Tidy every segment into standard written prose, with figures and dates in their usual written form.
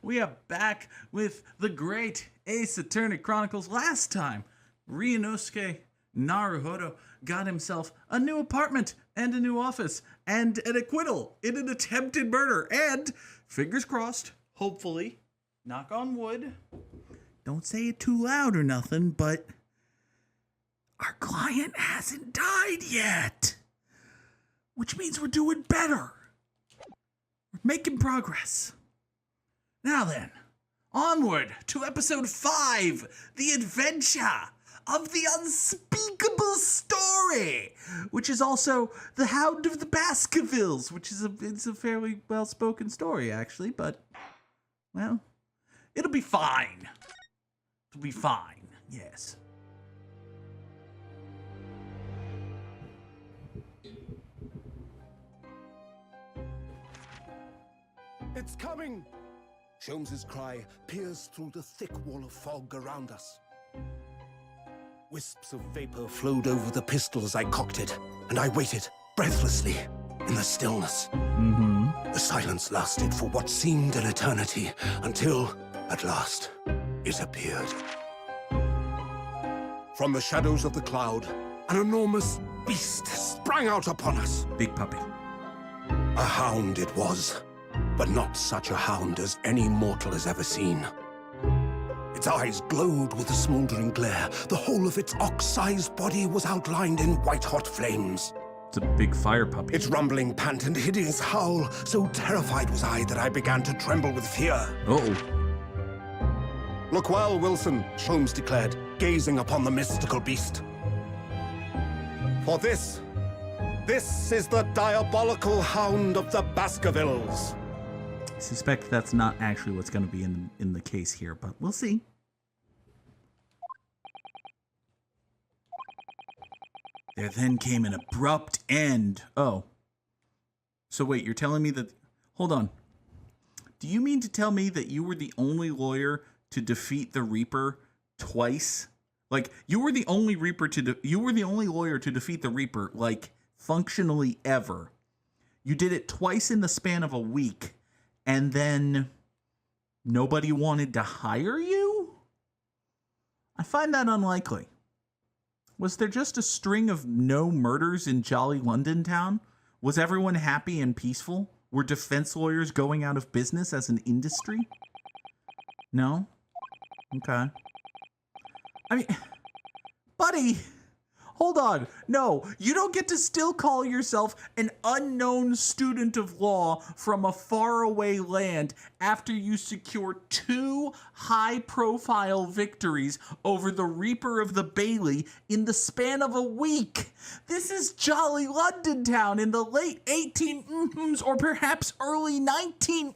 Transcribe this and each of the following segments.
we are back with the great Ace Attorney Chronicles. Last time, Ryunosuke Naruhodo got himself a new apartment and a new office and an acquittal in an attempted murder. And, fingers crossed, hopefully, knock on wood, don't say it too loud or nothing, but our client hasn't died yet. Which means we're doing better. We're making progress. Now then, onward to episode 5, The Adventure of the Unspeakable Story, which is also The Hound of the Baskervilles, which is it's a fairly well-spoken story, actually, but, well, it'll be fine. It'll be fine, yes. It's coming! Sholmes's cry pierced through the thick wall of fog around us. Wisps of vapor flowed over the pistol as I cocked it, and I waited, breathlessly, in the stillness. The silence lasted for what seemed an eternity, until, at last, it appeared. From the shadows of the cloud, an enormous beast sprang out upon us. Big puppy. A hound it was, but not such a hound as any mortal has ever seen. Its eyes glowed with a smoldering glare. The whole of its ox-sized body was outlined in white-hot flames. It's a big fire puppy. Its rumbling pant and hideous howl, so terrified was I that I began to tremble with fear. Uh-oh. Look well, Wilson, Sholmes declared, gazing upon the mystical beast. For this is the diabolical hound of the Baskervilles. I suspect that's not actually what's going to be in the case here, but we'll see. There then came an abrupt end. Oh. So wait, you're telling me that... Hold on. Do you mean to tell me that you were the only lawyer to defeat the Reaper twice? Like, you were the only lawyer to defeat the Reaper, like, functionally ever. You did it twice in the span of a week. And then nobody wanted to hire you? I find that unlikely. Was there just a string of no murders in jolly London town? Was everyone happy and peaceful? Were defense lawyers going out of business as an industry? No? Okay. I mean, buddy, hold on. No, you don't get to still call yourself an unknown student of law from a faraway land after you secure 2 high-profile victories over the Reaper of the Bailey in the span of a week. This is jolly London town in the late 18 or perhaps early 19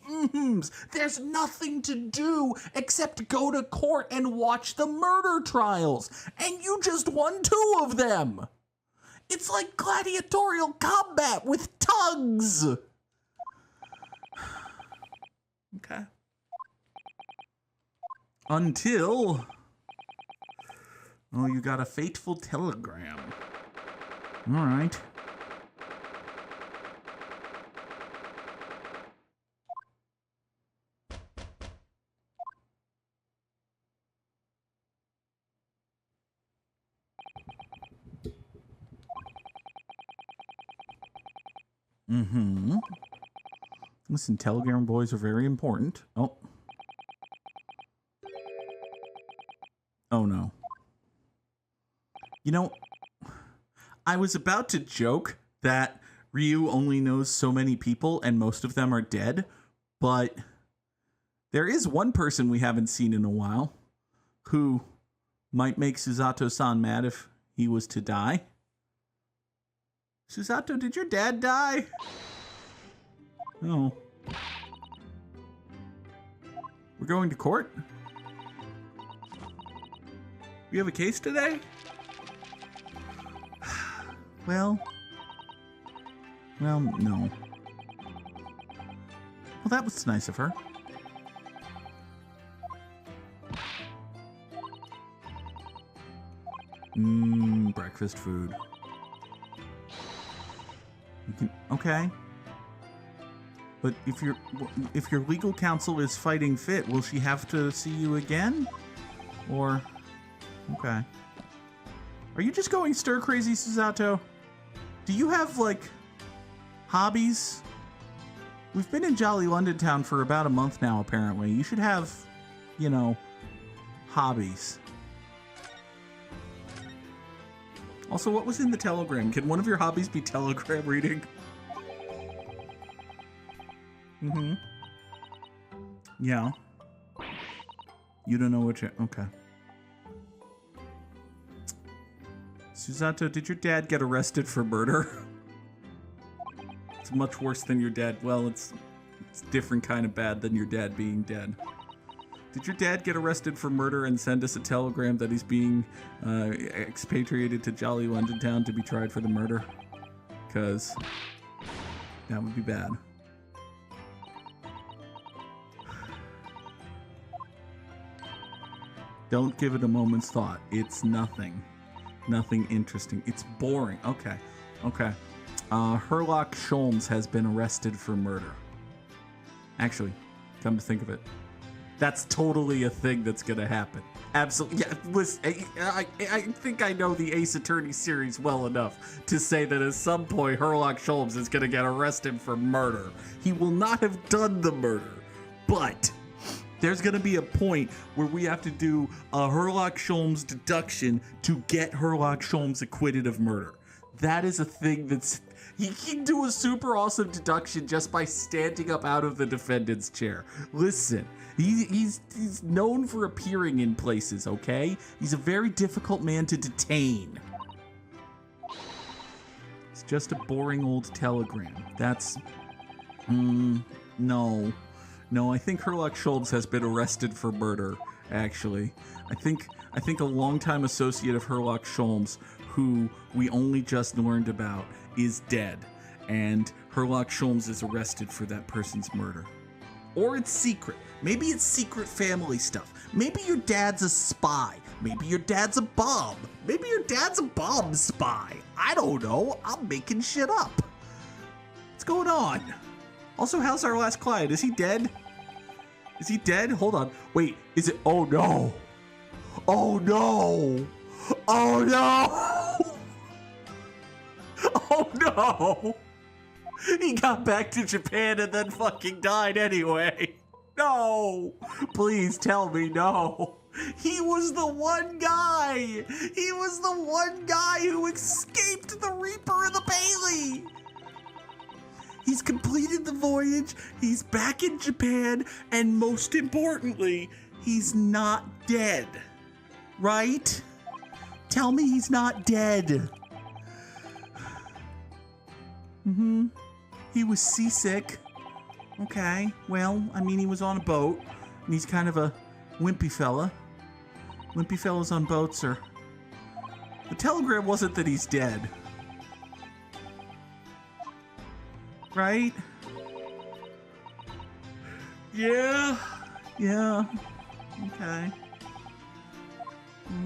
There's nothing to do except go to court and watch the murder trials, and you just won 2 of them. It's like gladiatorial combat with tugs. Okay. Until... Oh, you got a fateful telegram. All right. Listen, telegram boys are very important. Oh. Oh, no. You know, I was about to joke that Ryu only knows so many people and most of them are dead, but there is one person we haven't seen in a while who might make Susato-san mad if he was to die. Susato, did your dad die? Oh. We're going to court? We have a case today? Well, no. Well, that was nice of her. Breakfast food. You can, okay. But if your legal counsel is fighting fit, will she have to see you again? Or, okay. Are you just going stir crazy, Susato? Do you have, like, hobbies? We've been in Jolly London Town for about a month now, apparently. You should have, you know, hobbies. Also, what was in the telegram? Can one of your hobbies be telegram reading? Mm-hmm. Yeah. You don't know what you're... Okay. Susato, did your dad get arrested for murder? It's much worse than your dad. Well, it's a different kind of bad than your dad being dead. Did your dad get arrested for murder and send us a telegram that he's being expatriated to Jolly London Town to be tried for the murder? Because that would be bad. Don't give it a moment's thought. It's nothing. Nothing interesting. It's boring. Okay. Okay. Herlock Sholmes has been arrested for murder. Actually, come to think of it, that's totally a thing that's gonna happen. Absolutely. Yeah, listen, I think I know the Ace Attorney series well enough to say that at some point Herlock Sholmes is gonna get arrested for murder. He will not have done the murder, but there's going to be a point where we have to do a Herlock Sholmes deduction to get Herlock Sholmes acquitted of murder. That is a thing that's... He can do a super awesome deduction just by standing up out of the defendant's chair. Listen, he's known for appearing in places, okay? He's a very difficult man to detain. It's just a boring old telegram. That's... no. No, I think Herlock Sholmes has been arrested for murder, actually. I think a longtime associate of Herlock Sholmes, who we only just learned about, is dead. And Herlock Sholmes is arrested for that person's murder. Or it's secret. Maybe it's secret family stuff. Maybe your dad's a spy. Maybe your dad's a bomb. Maybe your dad's a bomb spy. I don't know. I'm making shit up. What's going on? Also, how's our last client? Is he dead? Is he dead? Hold on. Wait, is it? Oh no. Oh no. Oh no. Oh no. He got back to Japan and then fucking died anyway. No. Please tell me no. He was the one guy. He was the one guy who escaped the Reaper of the Bailey. He's completed the voyage, he's back in Japan, and most importantly, he's not dead. Right? Tell me he's not dead. Mm-hmm. He was seasick. Okay, well, I mean, he was on a boat, and he's kind of a wimpy fella. Wimpy fellas on boats are... The telegram wasn't that he's dead. Right? Yeah. Yeah. Okay.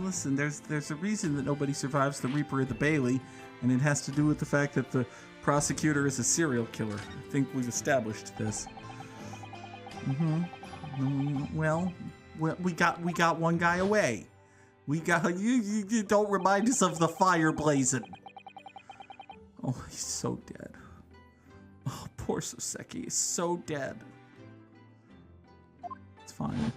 Listen, there's a reason that nobody survives the Reaper of the Bailey, and it has to do with the fact that the prosecutor is a serial killer. I think we've established this. Well, we got one guy away. We got you don't remind us of the fire blazing. Oh, he's so dead. Oh, poor Soseki is so dead. It's fine.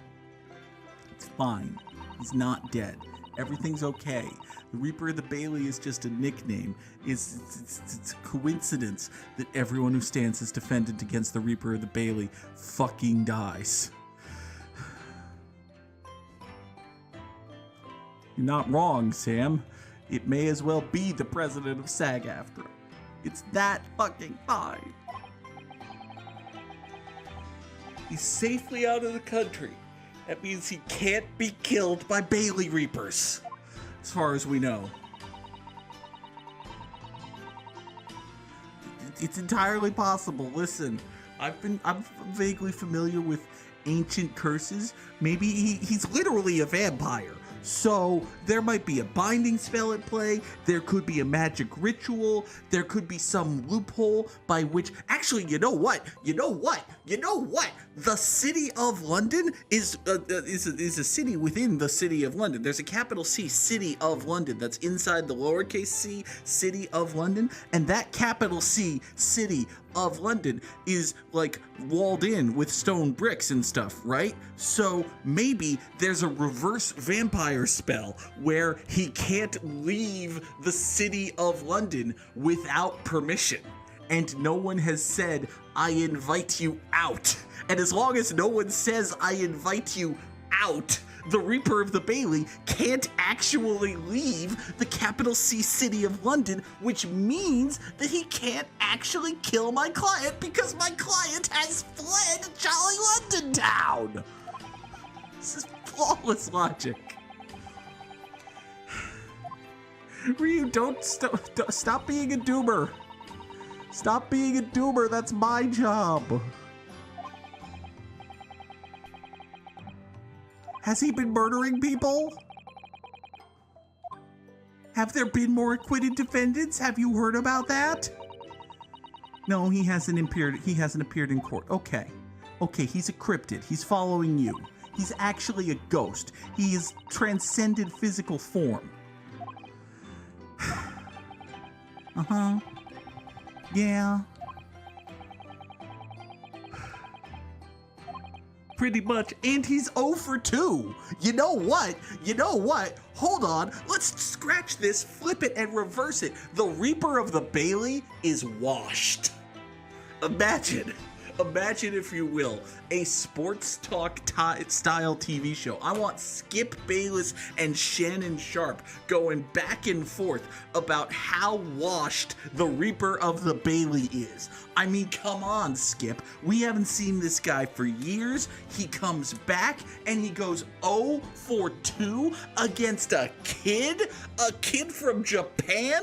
It's fine. He's not dead. Everything's okay. The Reaper of the Bailey is just a nickname. It's a coincidence that everyone who stands as defendant against the Reaper of the Bailey fucking dies. You're not wrong, Sam. It may as well be the president of SAG-AFTRA. It's that fucking fine. He's safely out of the country. That means he can't be killed by Bailey Reapers, as far as we know. It's entirely possible. Listen, I'm vaguely familiar with ancient curses. Maybe he's literally a vampire. So there might be a binding spell at play. There could be a magic ritual. There could be some loophole by which, actually, you know what? The city of London is a city within the city of London. There's a capital C, City of London, that's inside the lowercase c, City of London, and that capital C, City of London, is like walled in with stone bricks and stuff, right? So maybe there's a reverse vampire spell where he can't leave the City of London without permission. And no one has said, I invite you out. And as long as no one says, I invite you out, the Reaper of the Bailey can't actually leave the capital C City of London, which means that he can't actually kill my client because my client has fled Jolly London Town. This is flawless logic. Ryu, don't stop being a doomer. Stop being a doomer, that's my job. Has he been murdering people? Have there been more acquitted defendants? Have you heard about that? No, he hasn't appeared in court. Okay, he's a cryptid. He's following you. He's actually a ghost. He has transcended physical form. Uh-huh. Yeah. Pretty much, and he's 0 for 2. You know what? Hold on, let's scratch this, flip it, and reverse it. The Reaper of the Bailey is washed. Imagine, if you will, a sports talk style TV show. I want Skip Bayless and Shannon Sharp going back and forth about how washed the Reaper of the Bailey is. I mean, come on, Skip. We haven't seen this guy for years. He comes back and he goes 0 for 2 against a kid from Japan,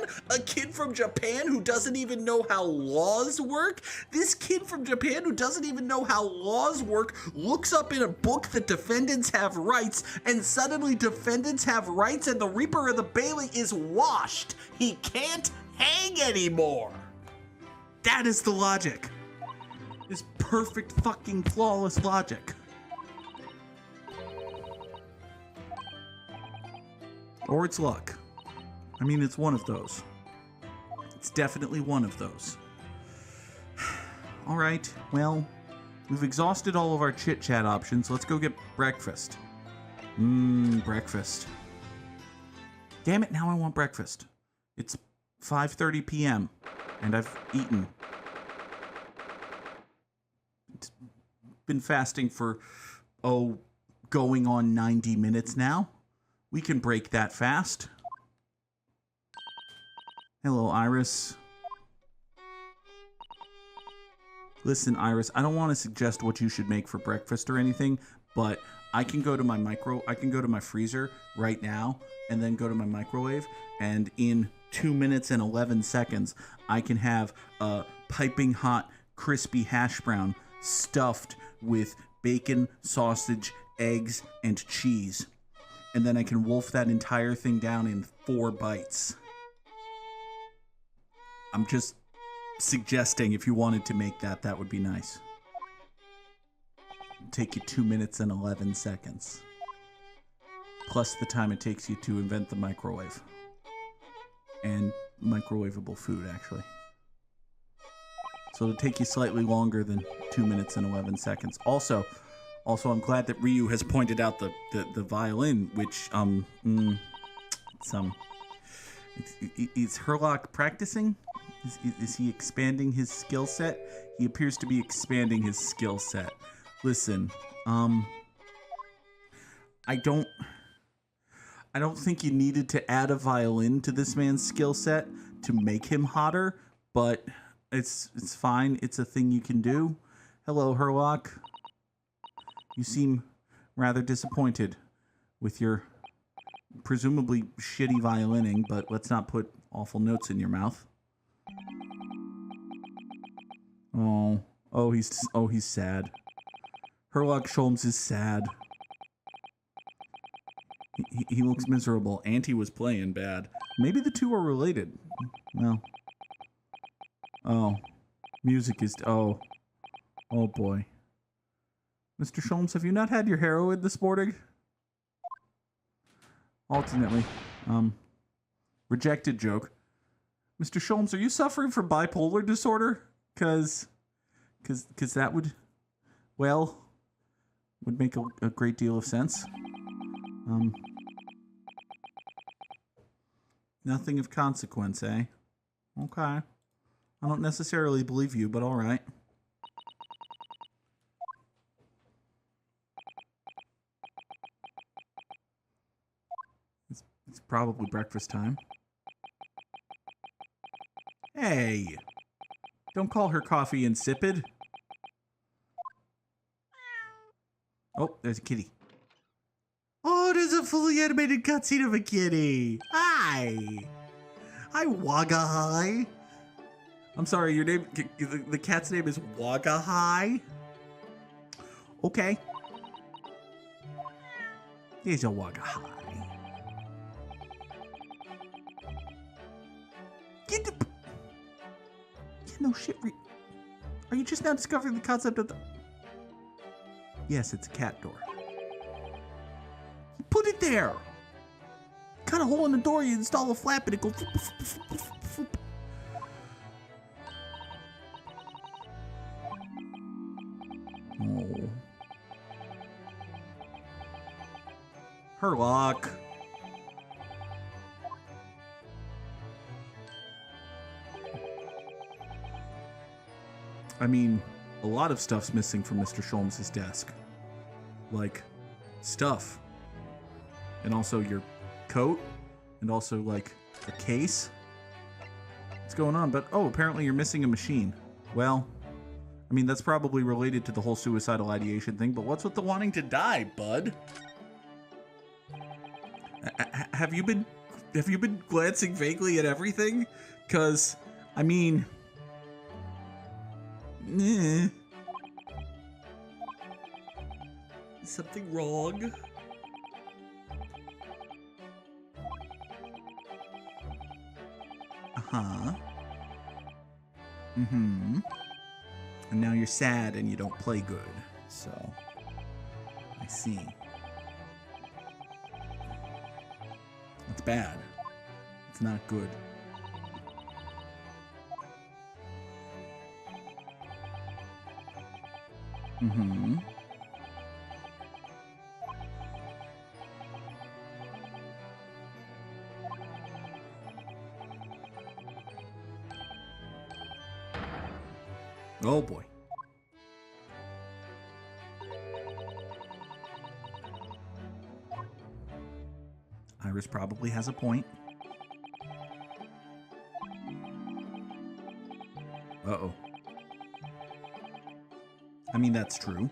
who doesn't even know how laws work. This kid from Japan who doesn't even know how laws work looks up in a book that defendants have rights, and suddenly defendants have rights and the Reaper of the Bailey is washed. He can't hang anymore. That is the logic. This perfect fucking flawless logic. Or it's luck. I mean, it's one of those. It's definitely one of those. All right, well, we've exhausted all of our chit-chat options. Let's go get breakfast. Breakfast. Damn it, now I want breakfast. It's 5:30 p.m. and I've eaten. It's been fasting for, going on 90 minutes now. We can break that fast. Hello, Iris. Listen, Iris, I don't want to suggest what you should make for breakfast or anything, but I can go to my freezer right now and then go to my microwave, and in 2 minutes and 11 seconds, I can have a piping hot, crispy hash brown stuffed with bacon, sausage, eggs, and cheese. And then I can wolf that entire thing down in 4 bites. I'm just suggesting if you wanted to make that, that would be nice. It'd take you 2 minutes and 11 seconds. Plus the time it takes you to invent the microwave. And microwavable food, actually. So it'll take you slightly longer than 2 minutes and 11 seconds. Also, I'm glad that Ryu has pointed out the violin, which, is Herlock practicing? Is he expanding his skill set? He appears to be expanding his skill set. Listen, I don't think you needed to add a violin to this man's skill set to make him hotter, but it's fine. It's a thing you can do. Hello, Herlock. You seem rather disappointed with your presumably shitty violining, but let's not put awful notes in your mouth. Oh, he's sad. Herlock Sholmes is sad. He looks miserable. Auntie was playing bad. Maybe the two are related. No. Oh. Music is... Oh. Oh, boy. Mr. Sholmes, have you not had your heroin this morning? Alternately. Rejected joke. Mr. Sholmes, are you suffering from bipolar disorder? Cause that would, well, would make a great deal of sense. Nothing of consequence, eh? Okay. I don't necessarily believe you, but all right. It's probably breakfast time. Hey! Don't call her coffee insipid. Oh, there's a kitty. Oh, there's a fully animated cutscene of a kitty. Hi! Hi, Wagahai. I'm sorry, your name, the cat's name is Wagahai? Okay. Here's a Wagahai. Get the... Yeah, no shit. Are you just now discovering the concept of the... Yes, it's a cat door. Put it there! Cut a hole in the door, you install a flap, and it goes... Oh. Herlock. I mean, a lot of stuff's missing from Mr. Sholmes' desk. Like, stuff. And also your coat. And also, like, a case. What's going on? But, oh, apparently you're missing a machine. Well, I mean, that's probably related to the whole suicidal ideation thing, but what's with the wanting to die, bud? Have you been glancing vaguely at everything? 'Cause, I mean... Is something wrong? Uh-huh. Mm-hmm. And now you're sad and you don't play good. So, I see. It's bad. It's not good. Mm-hmm. Oh boy. Iris probably has a point. Uh-oh. I mean, that's true.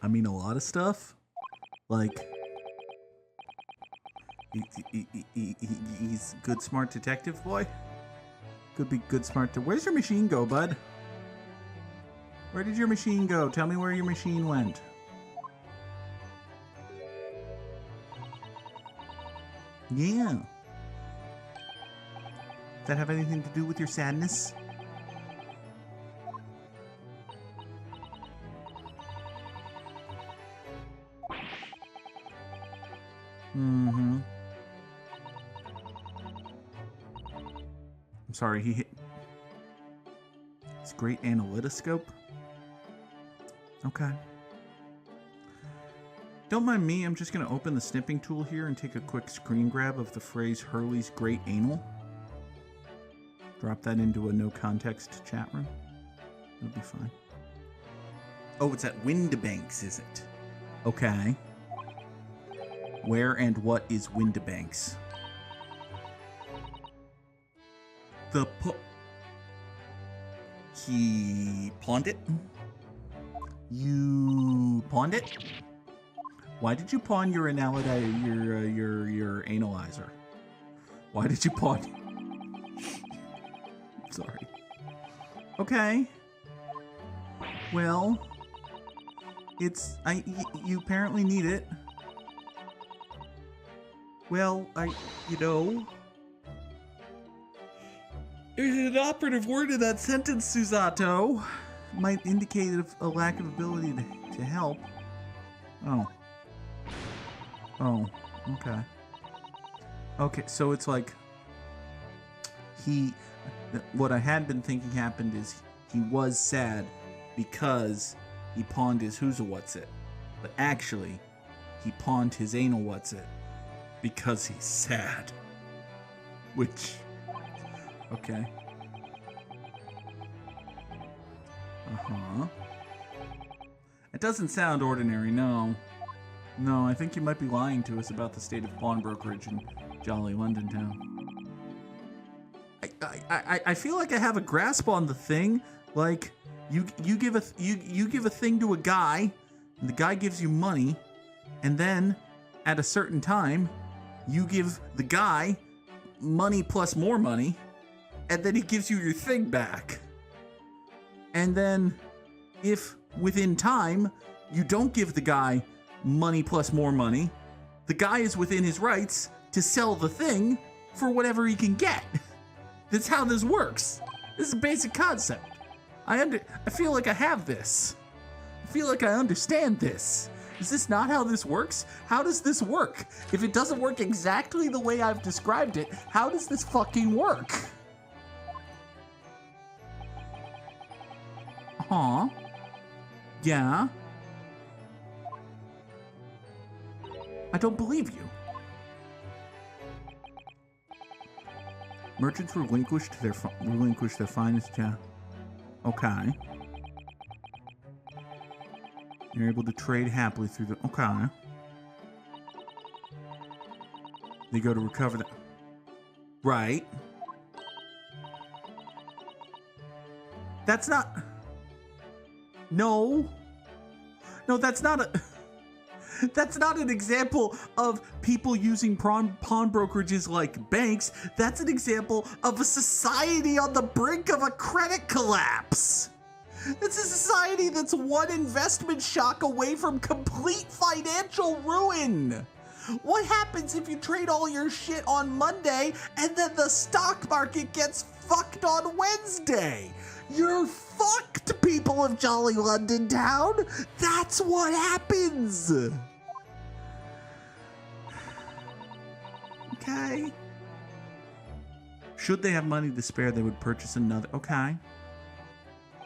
I mean, a lot of stuff. Like, he's good, smart detective boy. Could be good, smart. Where's your machine go, bud? Where did your machine go? Tell me where your machine went. Yeah. Does that have anything to do with your sadness? Mm-hmm. I'm sorry, he hit... It's great analytoscope. Okay. Don't mind me, I'm just going to open the snipping tool here and take a quick screen grab of the phrase Hurley's great anal. Drop that into a no context chat room. It'll be fine. Oh, it's at Windibanks, is it? Okay. Where and what is Windibanks? He pawned it? You pawned it? Why did you pawn your your analyzer? Why did you pawn? Sorry. Okay. Well, you apparently need it. Well, there's an operative word in that sentence, Susato. Might indicate a lack of ability to help. Oh. Oh, okay. Okay, so it's like what I had been thinking happened is he was sad because he pawned his who's-a-what's-it. But actually, he pawned his anal what's-it because he's sad. Which, okay. Uh-huh. It doesn't sound ordinary, no. No, I think you might be lying to us about the state of pawn brokerage in jolly London town. I feel like I have a grasp on the thing. Like, you give a thing to a guy, and the guy gives you money, and then at a certain time, you give the guy money plus more money, and then he gives you your thing back. And then, if within time you don't give the guy money plus more money, the guy is within his rights to sell the thing for whatever he can get. That's how this works. This is a basic concept. I feel like I have this. I feel like I understand this. Is this not how this works? How does this work? If it doesn't work exactly the way I've described it, how does this fucking work? Huh? Yeah? I don't believe you. Merchants relinquished their finest, yeah. Okay. You're able to trade happily through the... Okay. They go to recover the... Right. That's not... No. No, that's not a... That's not an example of people using pawn brokerages like banks. That's an example of a society on the brink of a credit collapse. It's a society that's one investment shock away from complete financial ruin. What happens if you trade all your shit on Monday and then the stock market gets fucked on Wednesday? You're fucked, people of jolly London town. That's what happens. Okay. Should they have money to spare, they would purchase another. Okay.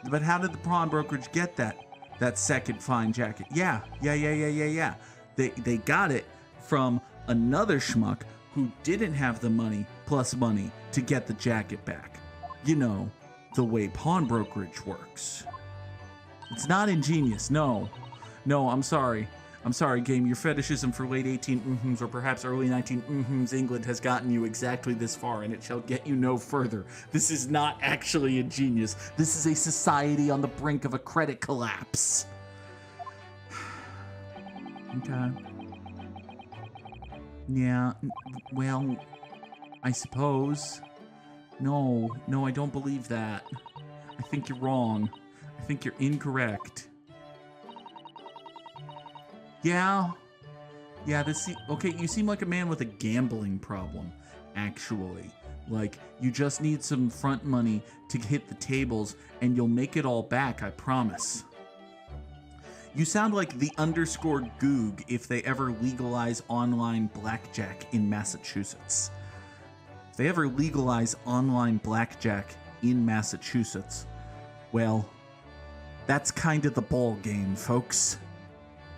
But how did the pawn brokerage get that second fine jacket? Yeah. They got it from another schmuck who didn't have the money plus money to get the jacket back. You know, the way pawn brokerage works. It's not ingenious. No, I'm sorry. I'm sorry, game. Your fetishism for late 18 mm-hms or perhaps early 19 mm-hms England has gotten you exactly this far, and it shall get you no further. This is not actually ingenious. This is a society on the brink of a credit collapse. Okay. Yeah, well, I suppose. No, I don't believe that. I think you're wrong. I think you're incorrect. Yeah, okay, you seem like a man with a gambling problem, actually. Like, you just need some front money to hit the tables, and you'll make it all back, I promise. You sound like the underscore Goog if they ever legalize online blackjack in Massachusetts. If they ever legalize online blackjack in Massachusetts, well, that's kind of the ball game, folks.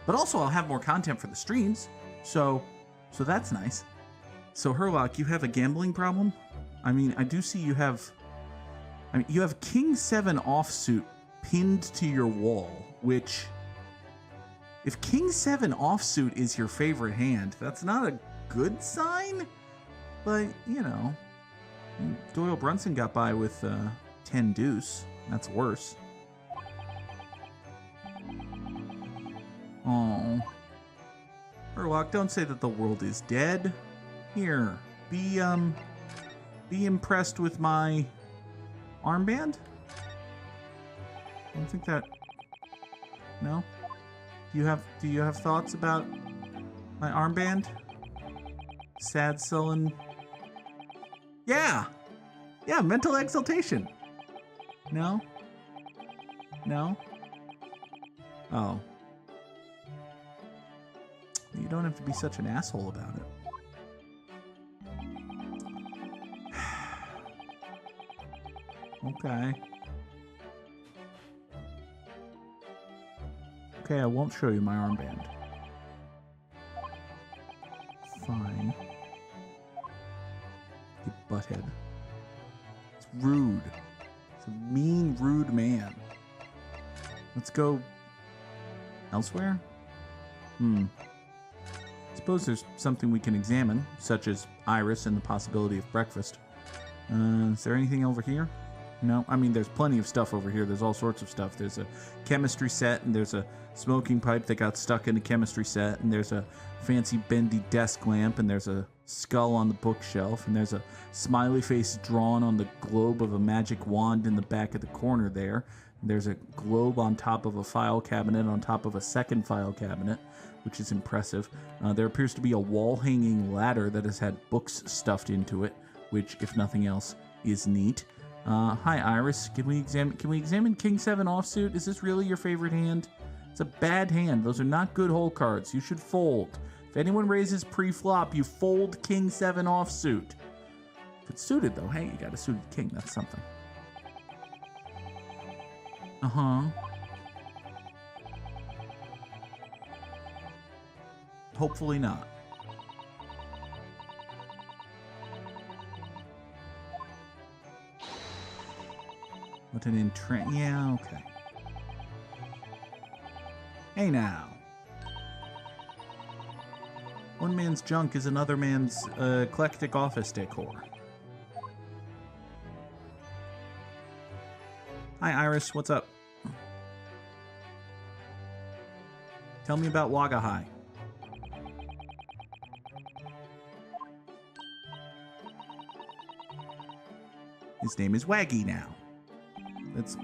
But also, I'll have more content for the streams, so that's nice. So, Herlock, you have a gambling problem? I mean, I do see you have... you have King 7 offsuit pinned to your wall, which... If King 7 offsuit is your favorite hand, that's not a good sign, but, you know, Doyle Brunson got by with 10 deuce, That's worse. Oh. Urlock, don't say that the world is dead. Here, be impressed with my armband? I don't think that... No? Do you have thoughts about my armband? Sad, sullen... Yeah! Yeah, mental exaltation. No? No? Oh. You don't have to be such an asshole about it. Okay. Okay, I won't show you my armband. Fine. You butthead. It's rude. It's a mean, rude man. Let's go elsewhere? Suppose there's something we can examine, such as Iris and the possibility of breakfast. Is there anything over here? No? I mean, there's plenty of stuff over here. There's all sorts of stuff. There's a chemistry set, and there's a smoking pipe that got stuck in the chemistry set, and there's a fancy bendy desk lamp, and there's a skull on the bookshelf, and there's a smiley face drawn on the globe of a magic wand in the back of the corner there. And there's a globe on top of a file cabinet on top of a second file cabinet, which is impressive. There appears to be a wall-hanging ladder that has had books stuffed into it, which, if nothing else, is neat. Hi, Iris. Can we examine King 7 offsuit? Is this really your favorite hand? It's a bad hand. Those are not good hole cards. You should fold. If anyone raises pre-flop, you fold King 7 offsuit. If it's suited, though, hey, you got a suited king. That's something. Uh-huh. Hopefully not. What an entrance. Yeah, okay. Hey now. One man's junk is another man's eclectic office decor. Hi, Iris. What's up? Tell me about Wagahai. His name is Waggy now. That's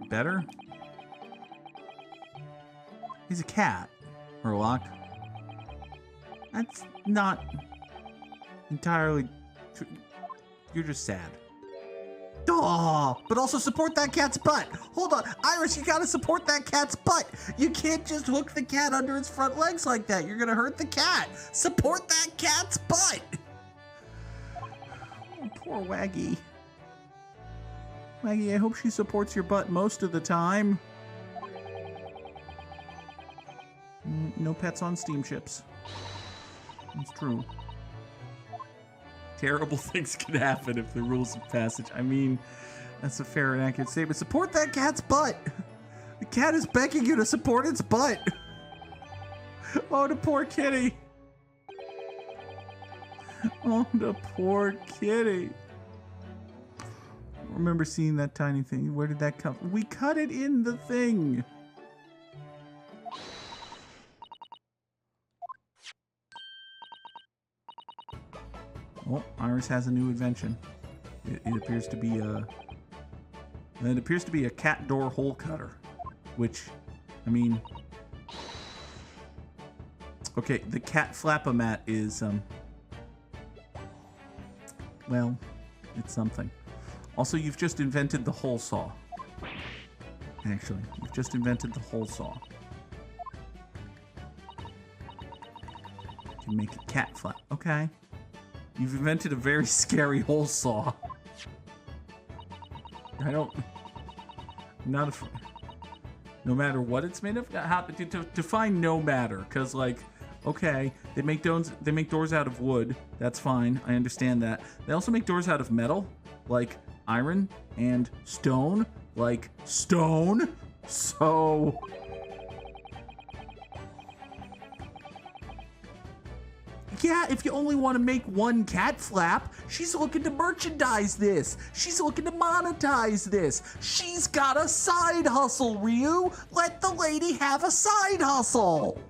better? He's a cat, Urlock. That's not entirely true. You're just sad. Duh! But also support that cat's butt! Hold on, Iris, you gotta support that cat's butt! You can't just hook the cat under its front legs like that. You're gonna hurt the cat! Support that cat's butt! Oh, poor Waggy. Maggie, I hope she supports your butt most of the time. No pets on steamships. It's true. Terrible things can happen if the rules of passage. I mean, that's a fair and accurate statement. Support that cat's butt. The cat is begging you to support its butt. Oh, the poor kitty. Oh, the poor kitty. I remember seeing that tiny thing. Where did that come from? We cut it in the thing. Oh, Iris has a new invention. It appears to be a cat door hole cutter, which, I mean, okay, the cat flap-o-mat is well, it's something. Also, you've just invented the hole saw. Actually, you've just invented the hole saw. You can make a cat flap. Okay. You've invented a very scary hole saw. I'm not afraid. No matter what it's made of? Define no matter, because, like, okay, they make doors out of wood. That's fine. I understand that. They also make doors out of metal, like iron, and stone, like stone. So Yeah, if you only want to make one cat flap, she's looking to merchandise this. She's looking to monetize this. She's got a side hustle, Ryu. Let the lady have a side hustle.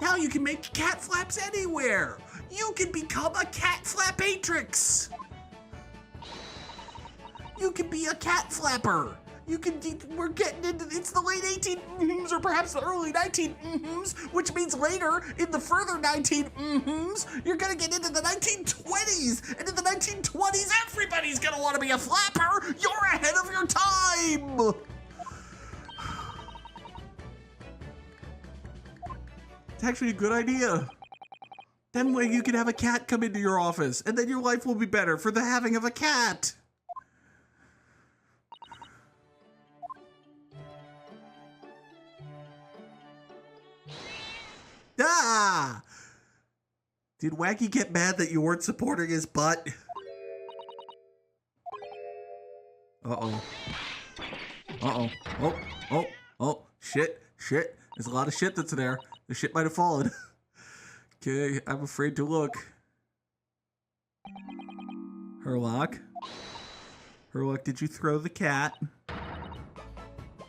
Now you can make cat flaps anywhere. You can become a cat flapatrix. You can be a cat flapper. You can, we're getting into, it's the late 18 or perhaps the early 19 which means later in the further 19 you're gonna get into the 1920s. And in the 1920s, everybody's gonna wanna be a flapper. You're ahead of your time. It's actually a good idea. Then way you can have a cat come into your office and then your life will be better for the having of a cat. Ah! Did Wacky get mad that you weren't supporting his butt? Uh-oh. Uh-oh. Oh, oh, oh, shit, shit. There's a lot of shit that's there. The shit might have fallen. Okay, I'm afraid to look. Herlock? Herlock, did you throw the cat?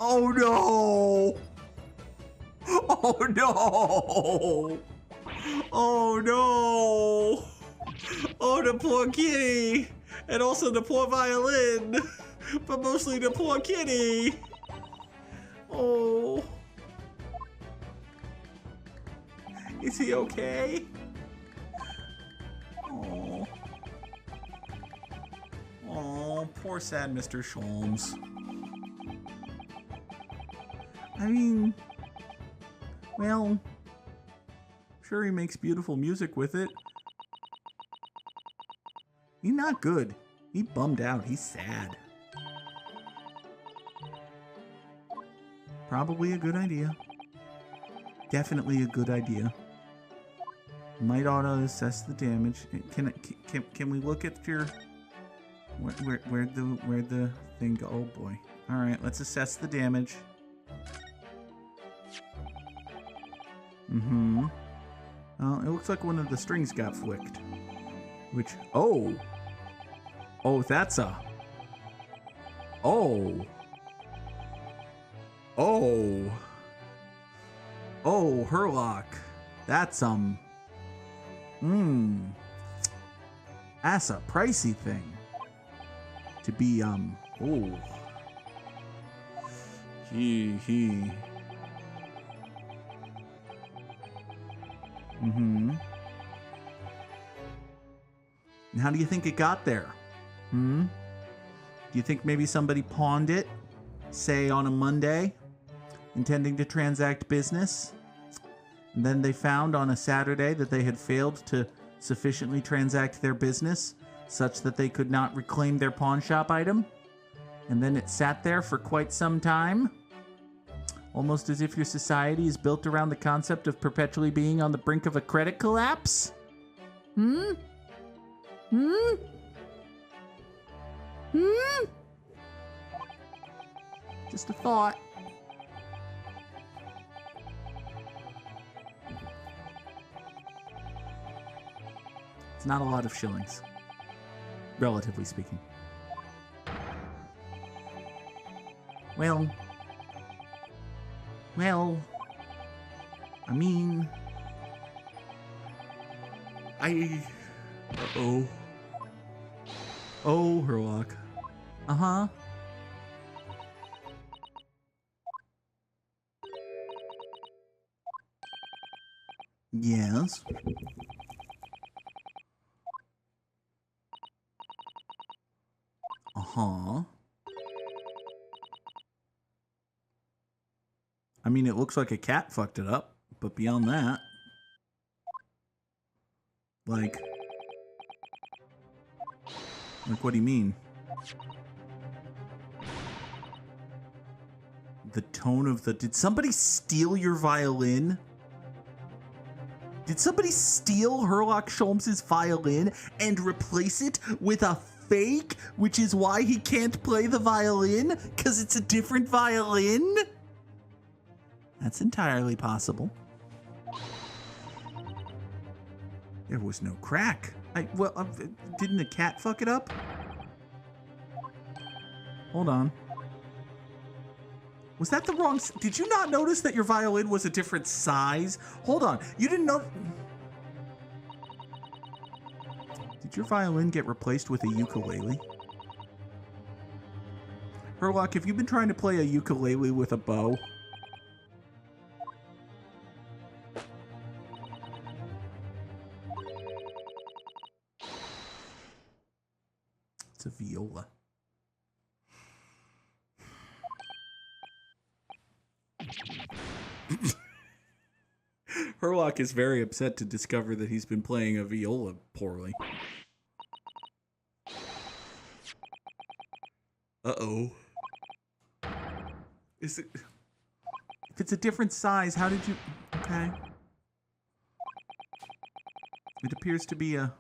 Oh no! Oh no! Oh no! Oh, the poor kitty! And also the poor violin! But mostly the poor kitty! Oh. Is he okay? Oh. Oh, poor sad Mr. Sholmes. I mean, well, sure he makes beautiful music with it. He's not good. He bummed out. He's sad. Probably a good idea. Definitely a good idea. Might ought to assess the damage. Can we look at your where'd the thing go? Oh boy. All right, let's assess the damage. Well, it looks like one of the strings got flicked. Which, oh, that's a, oh, Herlock, that's that's a pricey thing to be And how do you think it got there? Do you think maybe somebody pawned it, say on a Monday, intending to transact business? And then they found on a Saturday that they had failed to sufficiently transact their business such that they could not reclaim their pawn shop item? And then it sat there for quite some time? Almost as if your society is built around the concept of perpetually being on the brink of a credit collapse? Just a thought. It's not a lot of shillings, relatively speaking. Well, I mean, uh-oh. Oh, Herlock. Uh-huh. Yes. Uh-huh. I mean, it looks like a cat fucked it up, but beyond that, like what do you mean? The tone of the... Did somebody steal your violin? Did somebody steal Herlock Sholmes' violin and replace it with a fake, which is why he can't play the violin? Because it's a different violin? That's entirely possible. There was no crack. Didn't the cat fuck it up? Hold on. Was that the wrong... Did you not notice that your violin was a different size? Hold on. You didn't know... Did your violin get replaced with a ukulele? Herlock, have you been trying to play a ukulele with a bow? It's a viola. Herlock is very upset to discover that he's been playing a viola poorly. Uh-oh. Is it... If it's a different size, how did you... Okay. It appears to be a...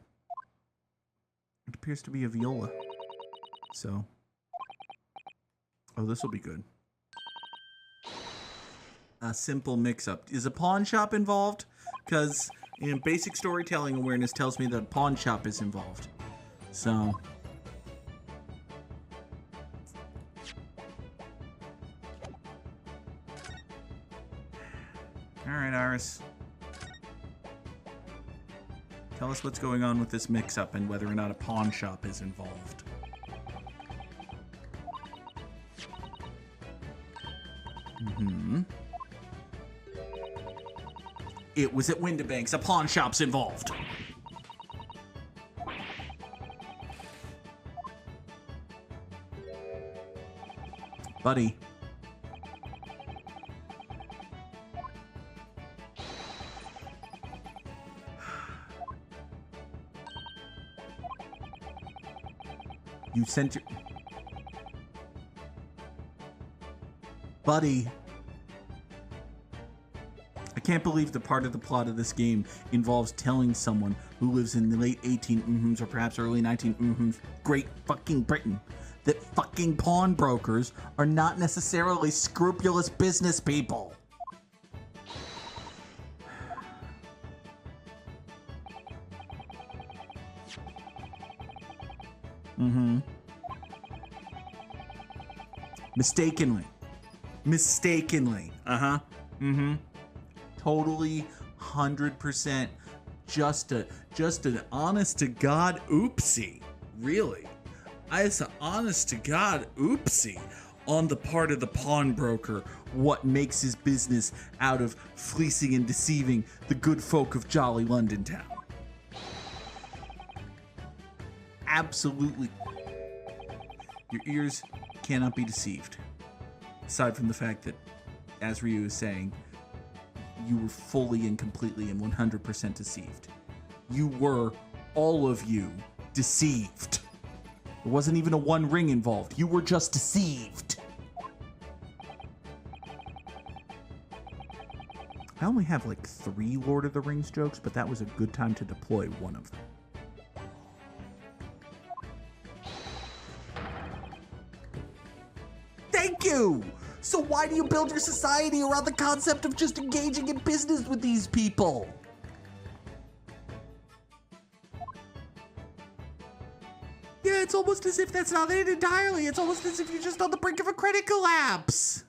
It appears to be a viola. So... Oh, this will be good. A simple mix-up. Is a pawn shop involved? Because basic storytelling awareness tells me that a pawn shop is involved. So... Alright, Iris. Tell us what's going on with this mix-up and whether or not a pawn shop is involved. It was at Windibanks. A pawn shop's involved. Buddy. You sent your... Buddy. I can't believe the part of the plot of this game involves telling someone who lives in the late 18 or perhaps early 19 Great fucking Britain that fucking pawnbrokers are not necessarily scrupulous business people. Mistakenly. Totally 100% just an honest to God oopsie. Really. It's an honest to God oopsie on the part of the pawnbroker, what makes his business out of fleecing and deceiving the good folk of jolly London town. Absolutely. Your ears cannot be deceived. Aside from the fact that, as Ryu is saying, you were fully and completely and 100% deceived. You were, all of you, deceived. There wasn't even a one ring involved. You were just deceived. I only have like 3 Lord of the Rings jokes, but that was a good time to deploy one of them. Thank you! So why do you build your society around the concept of just engaging in business with these people? Yeah, it's almost as if that's not it entirely. It's almost as if you're just on the brink of a credit collapse.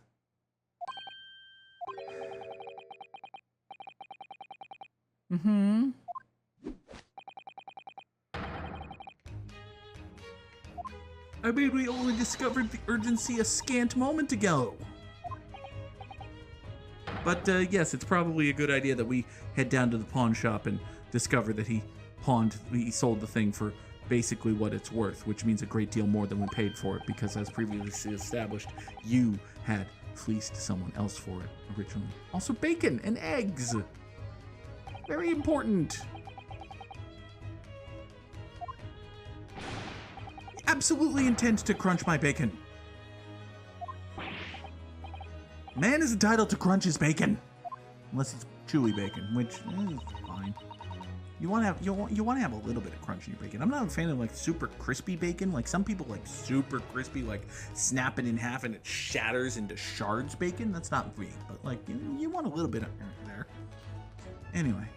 I mean, we only discovered the urgency a scant moment ago. But yes, it's probably a good idea that we head down to the pawn shop and discover that he sold the thing for basically what it's worth, which means a great deal more than we paid for it, because as previously established, you had fleeced someone else for it originally. Also bacon and eggs. Very important. Absolutely intend to crunch my bacon. Man is entitled to crunch his bacon, unless it's chewy bacon, which is fine. You want to have a little bit of crunch in your bacon. I'm not a fan of like super crispy bacon. Like some people like super crispy, like snap it in half and it shatters into shards bacon. That's not me, but like you want a little bit of there. Anyway.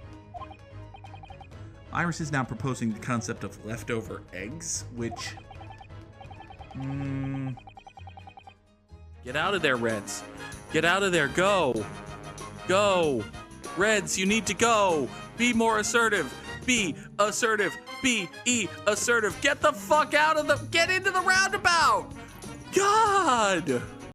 Iris is now proposing the concept of leftover eggs, which... Get out of there, Reds. Get out of there. Go. Go. Reds, you need to go. Be more assertive. Be assertive. Be assertive. Get the fuck out of the... Get into the roundabout. God.